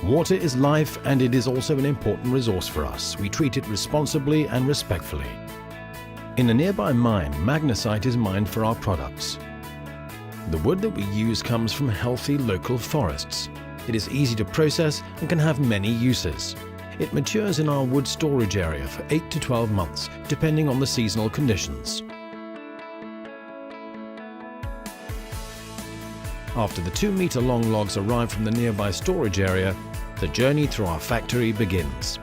Water is life, and it is also an important resource for us. We treat it responsibly and respectfully. In a nearby mine, magnesite is mined for our products. The wood that we use comes from healthy local forests. It is easy to process and can have many uses. It matures in our wood storage area for 8 to 12 months, depending on the seasonal conditions. After the 2-meter-long logs arrive from the nearby storage area, the journey through our factory begins.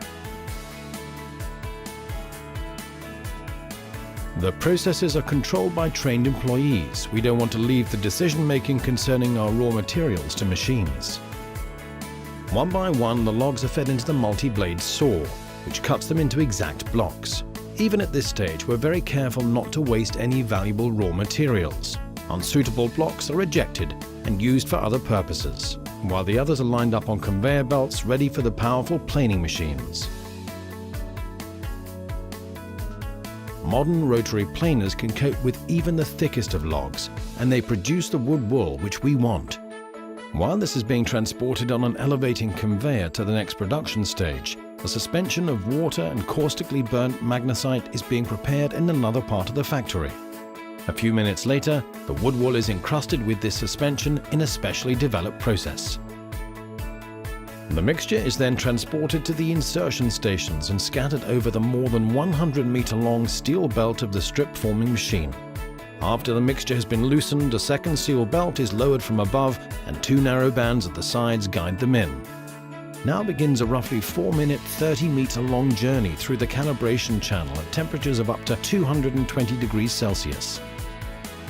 The processes are controlled by trained employees. We don't want to leave the decision-making concerning our raw materials to machines. One by one, the logs are fed into the multi-blade saw, which cuts them into exact blocks. Even at this stage, we're very careful not to waste any valuable raw materials. Unsuitable blocks are ejected and used for other purposes, while the others are lined up on conveyor belts ready for the powerful planing machines. Modern rotary planers can cope with even the thickest of logs, and they produce the wood wool which we want. While this is being transported on an elevating conveyor to the next production stage, a suspension of water and caustically burnt magnesite is being prepared in another part of the factory. A few minutes later, the wood wool is encrusted with this suspension in a specially developed process. The mixture is then transported to the insertion stations and scattered over the more than 100-meter-long steel belt of the strip forming machine. After the mixture has been loosened, a second steel belt is lowered from above and 2 narrow bands at the sides guide them in. Now begins a roughly 4-minute, 30-meter-long journey through the calibration channel at temperatures of up to 220 degrees Celsius.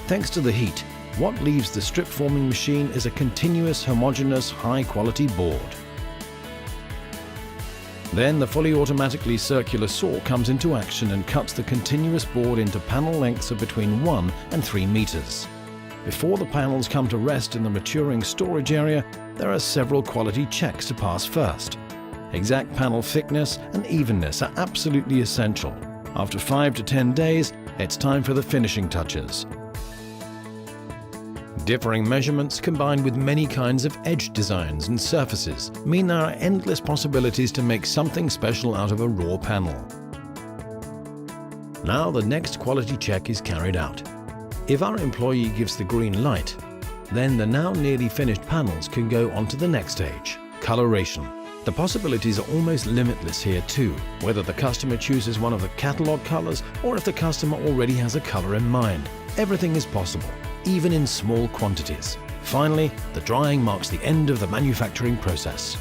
Thanks to the heat, what leaves the strip forming machine is a continuous, homogeneous, high-quality board. Then the fully automatically circular saw comes into action and cuts the continuous board into panel lengths of between 1 and 3 meters. Before the panels come to rest in the maturing storage area, there are several quality checks to pass first. Exact panel thickness and evenness are absolutely essential. After 5 to 10 days, it's time for the finishing touches. Differing measurements combined with many kinds of edge designs and surfaces mean there are endless possibilities to make something special out of a raw panel. Now the next quality check is carried out. If our employee gives the green light, then the now nearly finished panels can go on to the next stage, coloration. The possibilities are almost limitless here too, whether the customer chooses one of the catalog colors or if the customer already has a color in mind. Everything is possible, even in small quantities. Finally, the drying marks the end of the manufacturing process.